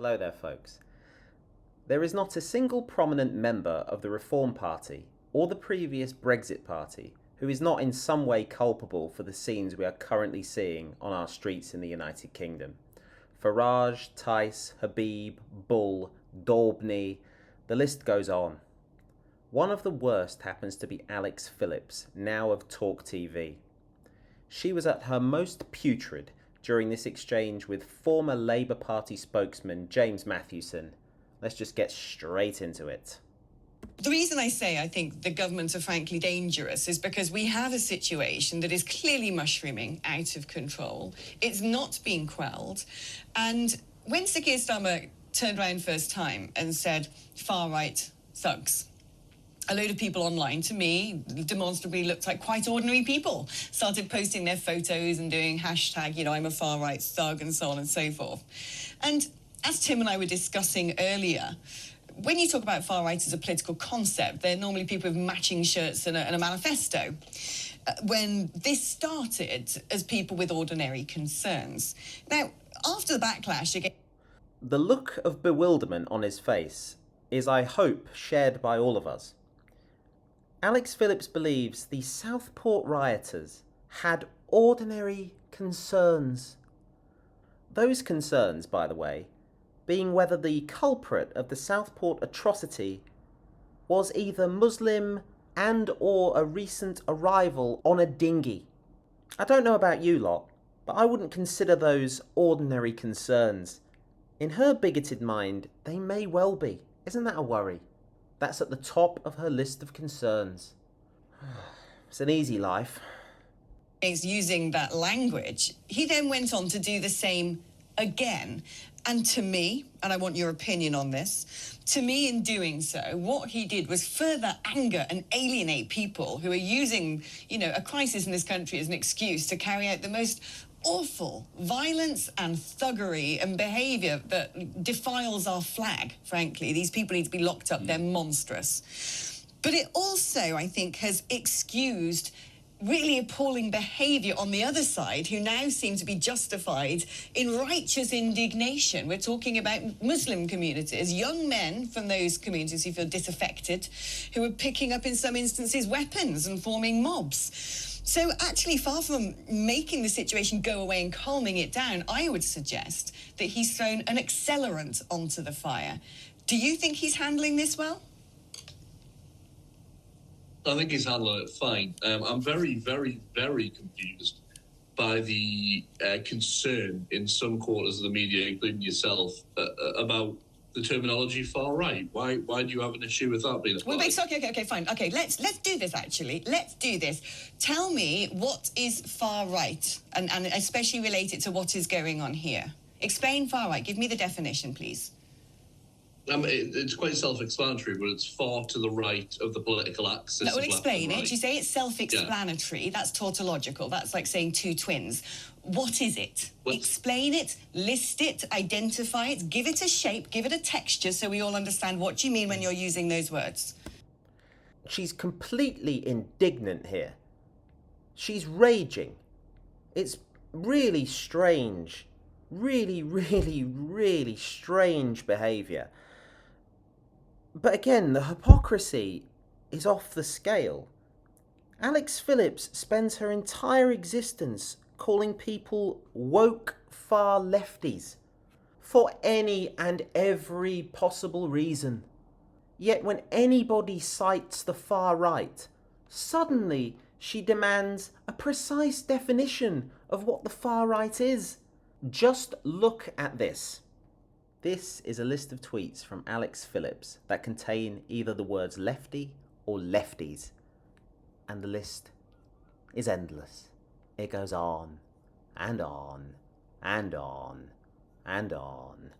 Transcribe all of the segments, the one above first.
Hello there, folks. There is not a single prominent member of the Reform Party or the previous Brexit Party who is not in some way culpable for the scenes we are currently seeing on our streets in the United Kingdom. Farage, Tice, Habib, Bull, Daubney, the list goes on. One of the worst happens to be Alex Phillips, now of Talk TV. She was at her most putrid during this exchange with former Labour Party spokesman James Mathewson. Let's just get straight into it. The reason I say I think the government are frankly dangerous is because we have a situation that is clearly mushrooming out of control. It's not being quelled. And when Sir Keir Starmer turned around first time and said, far-right thugs, a load of people online, to me, demonstrably looked like quite ordinary people, started posting their photos and doing hashtag, I'm a far-right thug and so on and so forth. And as Tim and I were discussing earlier, when you talk about far-right as a political concept, they're normally people with matching shirts and a manifesto. When this started as people with ordinary concerns. Now, after the backlash again... The look of bewilderment on his face is, I hope, shared by all of us. Alex Phillips believes the Southport rioters had ordinary concerns. Those concerns, by the way, being whether the culprit of the Southport atrocity was either Muslim and or a recent arrival on a dinghy. I don't know about you lot, but I wouldn't consider those ordinary concerns. In her bigoted mind, they may well be. Isn't that a worry? That's at the top of her list of concerns. It's an easy life. Using that language, he then went on to do the same again. And to me, and I want your opinion on this, to me in doing so, what he did was further anger and alienate people who are using, a crisis in this country as an excuse to carry out the most awful violence and thuggery and behaviour that defiles our flag, frankly. These people need to be locked up. They're monstrous. But it also, I think, has excused really appalling behaviour on the other side, who now seem to be justified in righteous indignation. We're talking about Muslim communities, young men from those communities who feel disaffected, who are picking up, in some instances, weapons and forming mobs. So actually, far from making the situation go away and calming it down, I would suggest that he's thrown an accelerant onto the fire. Do you think he's handling this well? I think he's handling it fine. I'm very, very, very confused by the concern in some quarters of the media, including yourself, about the terminology far right. Why do you have an issue with that being applied? Well, okay, fine. Okay, let's do this, actually. Let's do this. Tell me what is far right, and especially relate it to what is going on here. Explain far right. Give me the definition, please. It's quite self-explanatory, but it's far to the right of the political axis. No, well, explain it. Right. You say it's self-explanatory. Yeah. That's tautological. That's like saying two twins. What is it? Explain it, list it, identify it, give it a shape, give it a texture so we all understand what you mean when you're using those words. She's completely indignant here. She's raging. It's really strange. Really, really, really strange behaviour. But again, the hypocrisy is off the scale. Alex Phillips spends her entire existence calling people woke far lefties for any and every possible reason. Yet when anybody cites the far right, suddenly she demands a precise definition of what the far right is. Just look at this. This is a list of tweets from Alex Phillips that contain either the words lefty or lefties. And the list is endless. It goes on and on and on and on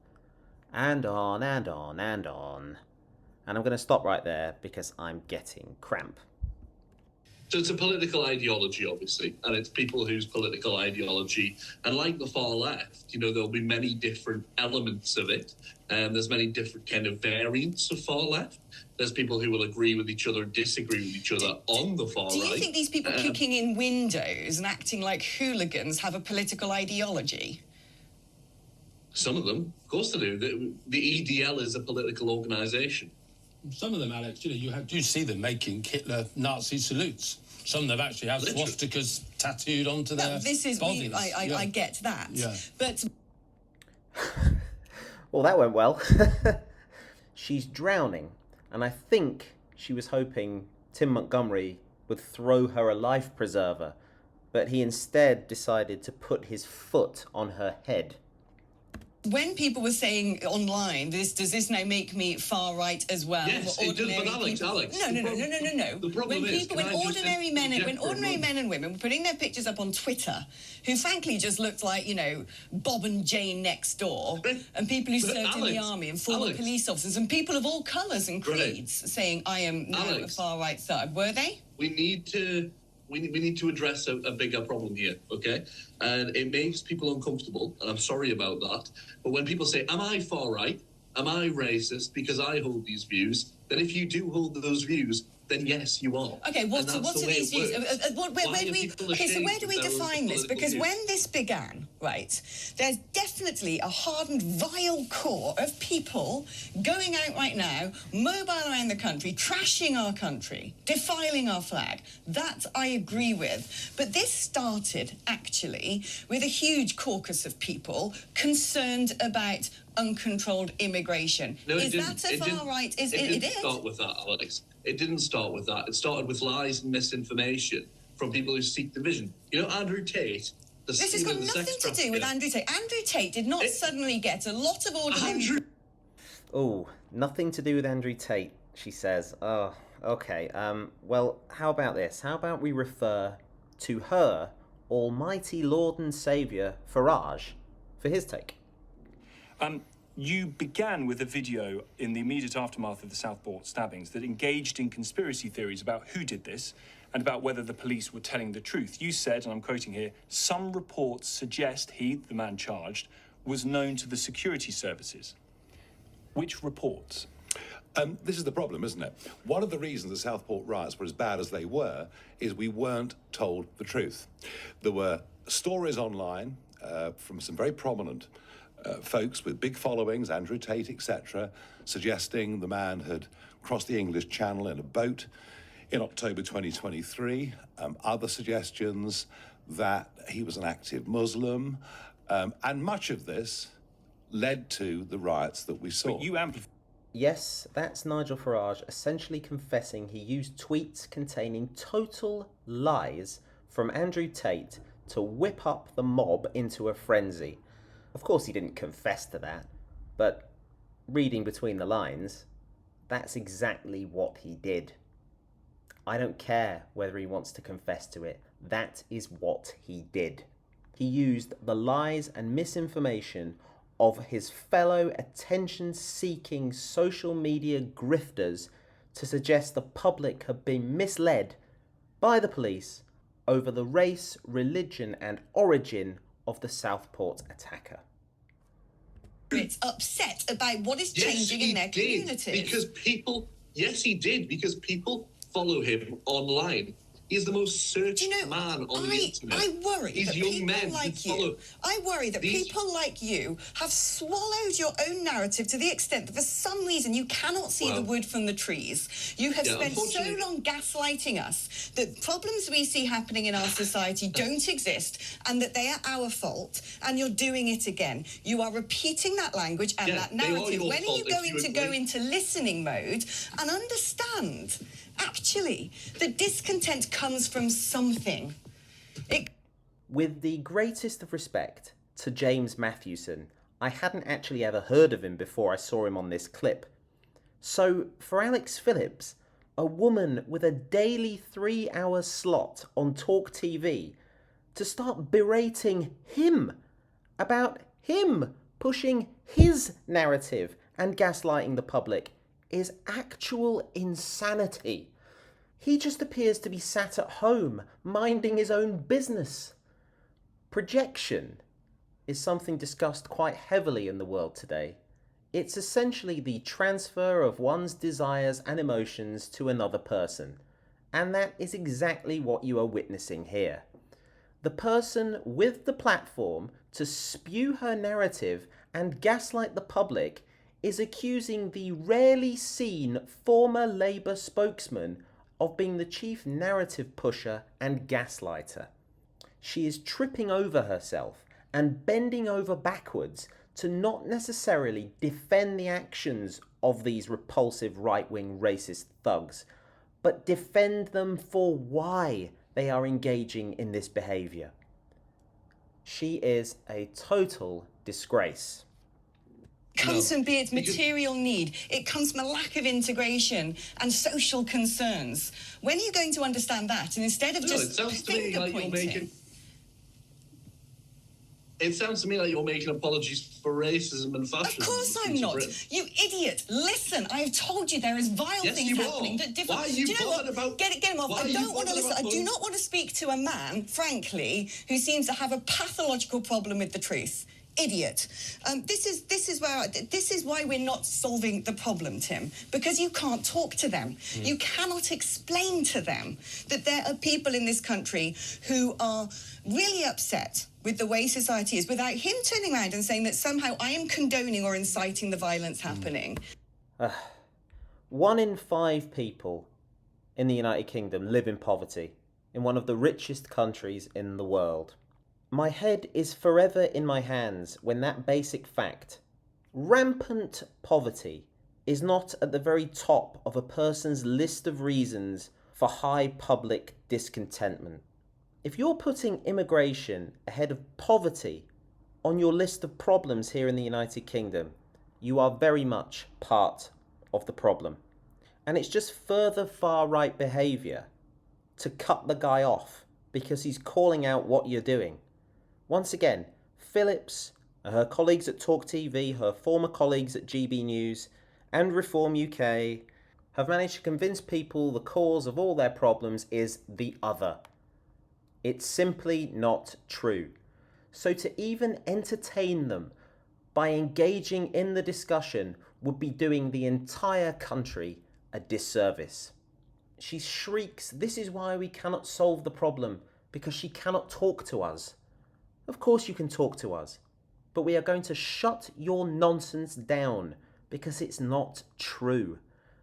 and on and on and on. And I'm going to stop right there because I'm getting cramp. So it's a political ideology, obviously, and it's people whose political ideology, and like the far left, there'll be many different elements of it. There's many different kind of variants of far left. There's people who will agree with each other, disagree with each other on the far right. Do you think these people kicking in windows and acting like hooligans have a political ideology? Some of them, of course they do. The EDL is a political organisation. Some of them, Alex, do see them making Hitler Nazi salutes. Some of them actually have swastikas tattooed onto their bodies. I get that. Yeah. But Well, that went well. She's drowning, and I think she was hoping Tim Montgomery would throw her a life preserver, but he instead decided to put his foot on her head. when people were saying online, does this now make me far right as well? Yes, it does, but Alex. No. The problem is, when ordinary men and women were putting their pictures up on Twitter, who frankly just looked like, Bob and Jane next door, and people who served in the army and former police officers and people of all colours and creeds saying, I am now a far right side. Were they? We need to address a bigger problem here, okay? And it makes people uncomfortable, and I'm sorry about that. But when people say, am I far right? Am I racist because I hold these views? Then if you do hold those views, then yes, you are. Okay, what are these views? Where do we define this? Because when this began, right, there's definitely a hardened, vile core of people going out right now, mobile around the country, trashing our country, defiling our flag. That I agree with. But this started, actually, with a huge caucus of people concerned about uncontrolled immigration. No, is that a far right? It didn't start with that, Alex. It didn't start with that. It started with lies and misinformation from people who seek division. Andrew Tate... This has got nothing to do with Andrew Tate. Andrew Tate did not suddenly get a lot of ordinary... Oh, nothing to do with Andrew Tate, she says. Oh, okay. Well, how about this? How about we refer to her almighty Lord and Saviour, Farage, for his take? You began with a video in the immediate aftermath of the Southport stabbings that engaged in conspiracy theories about who did this and about whether the police were telling the truth. You said, and I'm quoting here, some reports suggest he, the man charged, was known to the security services. Which reports? This is the problem, isn't it? One of the reasons the Southport riots were as bad as they were is we weren't told the truth. There were stories online from some very prominent folks with big followings, Andrew Tate, etc., suggesting the man had crossed the English Channel in a boat in October 2023. Other suggestions that he was an active Muslim. And much of this led to the riots that we saw. But you amplified. Yes, that's Nigel Farage essentially confessing he used tweets containing total lies from Andrew Tate to whip up the mob into a frenzy. Of course he didn't confess to that, but reading between the lines, that's exactly what he did. I don't care whether he wants to confess to it, that is what he did. He used the lies and misinformation of his fellow attention-seeking social media grifters to suggest the public had been misled by the police over the race, religion and origin of the Southport attacker. It's upset about what is changing in their communities. Yes, he did, because people follow him online. He's the most searched man on the internet. I worry that people like you have swallowed your own narrative to the extent that for some reason you cannot see the wood from the trees. You have spent so long gaslighting us that problems we see happening in our society don't exist and that they are our fault, and you're doing it again. You are repeating that language and that narrative. When are you going to go into listening mode and understand? Actually, the discontent comes from something. With the greatest of respect to James Matthewson, I hadn't actually ever heard of him before I saw him on this clip. So, for Alex Phillips, a woman with a daily 3-hour slot on Talk TV, to start berating him about him pushing his narrative and gaslighting the public is actual insanity. He just appears to be sat at home, minding his own business. Projection is something discussed quite heavily in the world today. It's essentially the transfer of one's desires and emotions to another person. And that is exactly what you are witnessing here. The person with the platform to spew her narrative and gaslight the public is accusing the rarely seen former Labour spokesman of being the chief narrative pusher and gaslighter. She is tripping over herself and bending over backwards to not necessarily defend the actions of these repulsive right-wing racist thugs, but defend them for why they are engaging in this behaviour. She is a total disgrace. It comes from Beard's material need. It comes from a lack of integration and social concerns. When are you going to understand that? And instead of just finger pointing... It sounds to me like you're making apologies for racism and fascism. Of course I'm not. You idiot. Listen, I have told you there is vile things happening. Why are you bothered about... Get him off. I don't want to listen. I do not want to speak to a man, frankly, who seems to have a pathological problem with the truth. Idiot. This is why we're not solving the problem, Tim, because you can't talk to them. You cannot explain to them that there are people in this country who are really upset with the way society is without him turning around and saying that somehow I am condoning or inciting the violence happening. 1 in 5 people in the United Kingdom live in poverty, in one of the richest countries in the world. My head is forever in my hands when that basic fact, rampant poverty, is not at the very top of a person's list of reasons for high public discontentment. If you're putting immigration ahead of poverty on your list of problems here in the United Kingdom, you are very much part of the problem. And it's just further far-right behaviour to cut the guy off because he's calling out what you're doing. Once again, Phillips, her colleagues at Talk TV, her former colleagues at GB News and Reform UK have managed to convince people the cause of all their problems is the other. It's simply not true. So to even entertain them by engaging in the discussion would be doing the entire country a disservice. She shrieks, "This is why we cannot solve the problem, because she cannot talk to us." Of course you can talk to us, but we are going to shut your nonsense down because it's not true.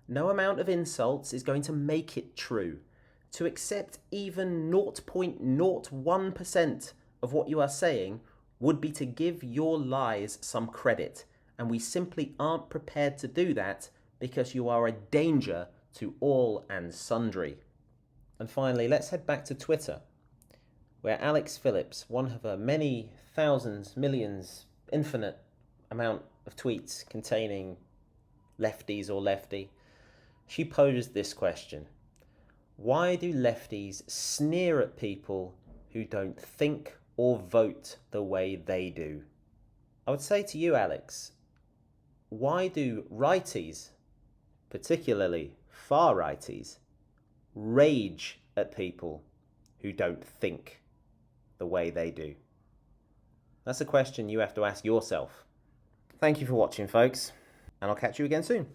No amount of insults is going to make it true. To accept even 0.01% of what you are saying would be to give your lies some credit, and we simply aren't prepared to do that because you are a danger to all and sundry. And finally, let's head back to Twitter, where Alex Phillips, one of her many thousands, millions, infinite amount of tweets containing lefties or lefty, she posed this question: why do lefties sneer at people who don't think or vote the way they do? I would say to you, Alex, why do righties, particularly far righties, rage at people who don't think the way they do? That's a question you have to ask yourself. Thank you for watching, folks, and I'll catch you again soon.